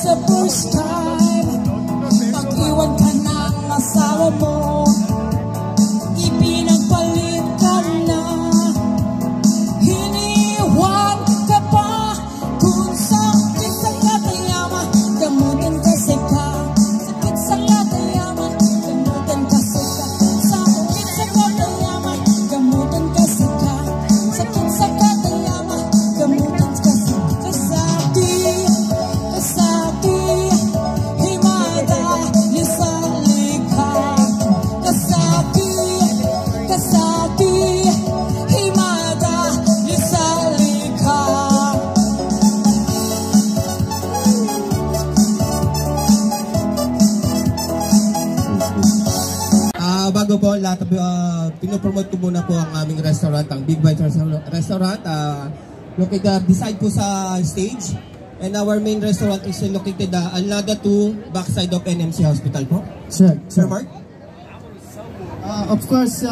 sa first time. Pag-iwan ka ng asawa mo, ipinagpalit ka na. Iniwan ka pa kung sakit sa katayama. Gamutin kasi ka, sakit sa katayama. Gamutin kasi ka, sakit sa katayama. Gamutin kasi ka, sakit sa katayama. Gamutin kasi kasati, kasati, himada, lisalika. Kasati, kasati, himada, lisalika. Bago po lahat, pinopromote ko muna po ang aming restaurant, ang Big Bite Restaurant, located beside po sa stage. And our main restaurant is located Alnada 2, backside of NMC Hospital po. Sir Mark? Of course,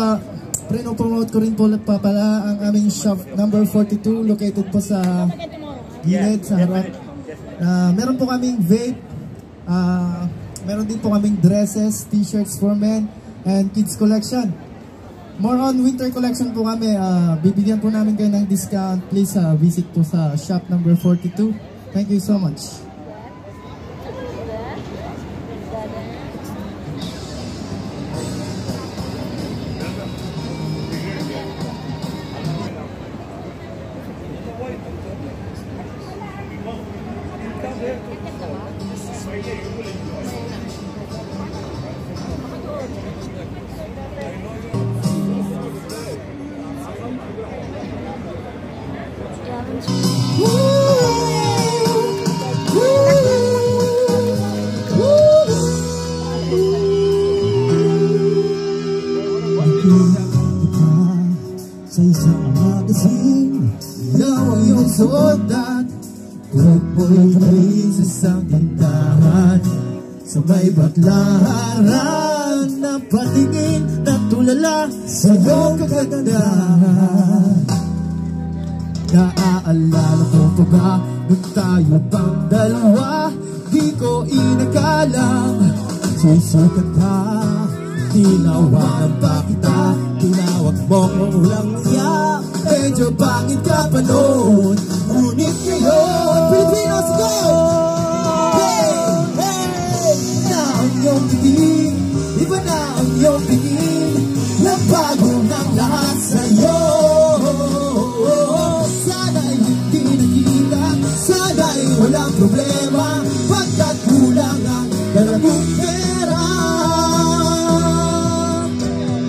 pinopromote ko rin po pala ang aming shop number 42, located po sa gilid, sa harap. Meron po kaming vape, meron din po kaming dresses, t-shirts for men, and kids collection. More on winter collection po kami. Bibigyan po namin kayo ng discount. Please visit po sa shop number 42. Thank you so much. Sa isang magazine, ilaw ang iyong suot. Tulad mo'y tuloy sa isang tindahan, sa may batlaran na patingin na tulala sa iyong kagandahan. Naaalala ko pa ba nung tayo pang dalawa? Di ko inakalang susukat ka. Tinawagan pa kita, tinawag mo kung lang niya. Medyo bangin ka pa noon, ngunit ngayon Pilipinos, go! Hey, hey! Na ang iyong tingin, iba na ang iyong tingin. Nabago ng lahat sa'yo. Sana'y hindi nakita, sana'y walang problema, pagkat kulang ang dala mong pera.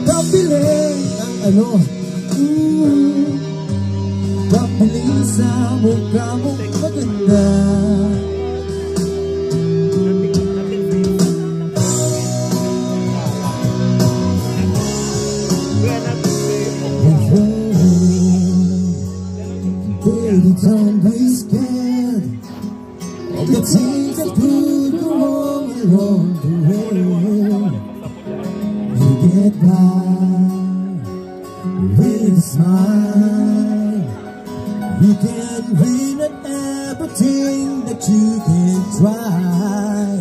Pabili ng ano, pabili sa mukha mong maganda. Baby, don't be scared of the things that could go wrong along the way. You get by with a smile. You can win at everything that you can try.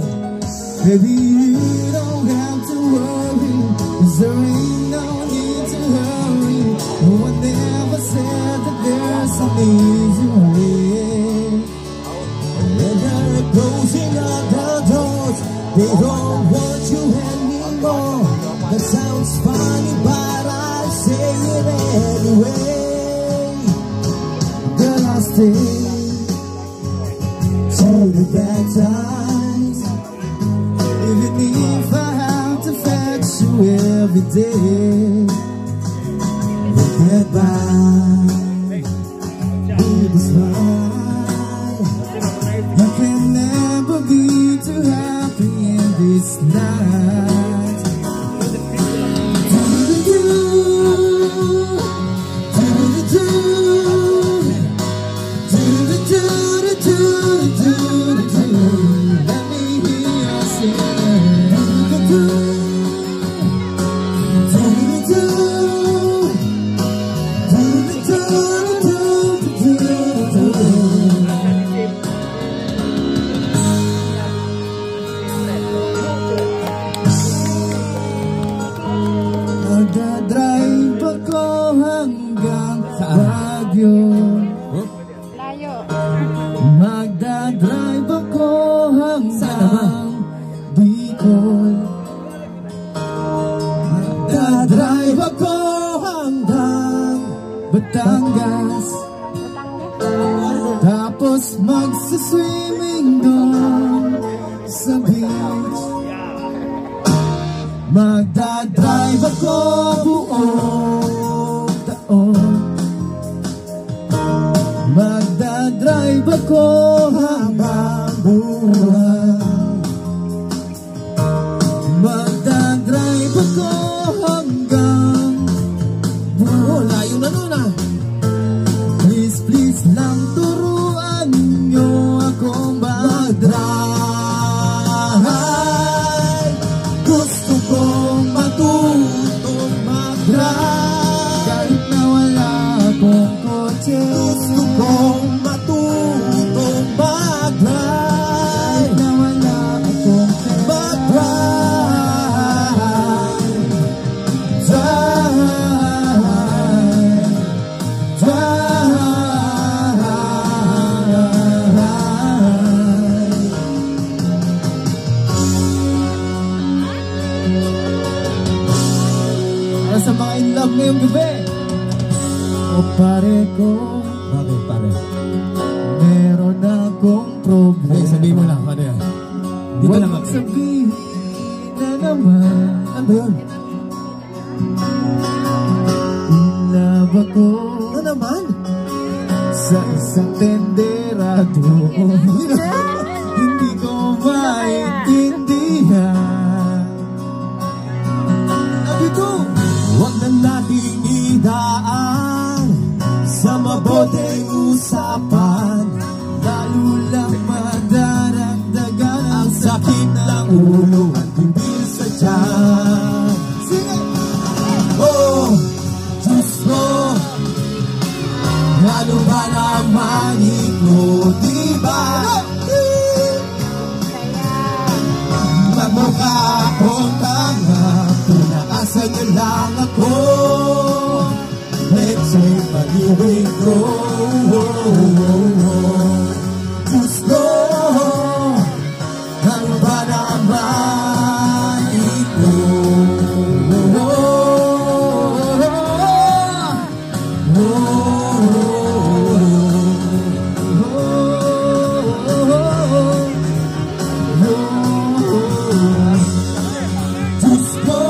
Baby, you don't have to worry, 'cause there ain't no need to hurry. No one ever said that there's an easy way. And they're closing all the doors, they don't want you anymore. That sounds funny, but I'll say it anyway. Girl, I'll stay through the bad times, even if I have to fetch you every day. We'll get by with a smile. You can never be too happy in this life. Let me hear you sing. magsaswimming doon sa beach. Magdadrive ako buong taon. Magdadrive ako hanggang buwan. Magdadrive ako hanggang buwan. Layo na nun ah. Please, please lang turuan nyo akong mag-drive. Gusto kong matutong mag-drive kahit na wala akong kotse. Gusto kong matutong mag-drive kahit na wala akong mag-drive. Sa mga in love ngayong gabi. O pare ko, Bakit pare? meron akong problem. Hey, sabihin mo lang, ano yan? Dito lang Huwag sabihin na naman. Ano yun? In love ako Ano naman? sa isang tenderado. Hindi ko maintindihan. Abito, huwag na nating idaan sa maboteng usapan. Lalo lang madaragdagan ang sakit ng ulo at hindi sadya. Sige! Oh, Diyos ko, ano ba naman ito, diba? Magmukha akong tanga, pinakasan niyo lang ako. Let's say, pag-ibig ko. Diyos ko, ano ba naman ito? Diyos ko,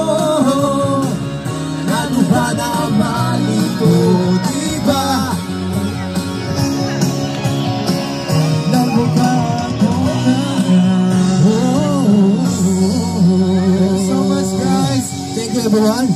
ano ba naman ito, diba? Nagbuka ako na. So much guys. Thank you everyone.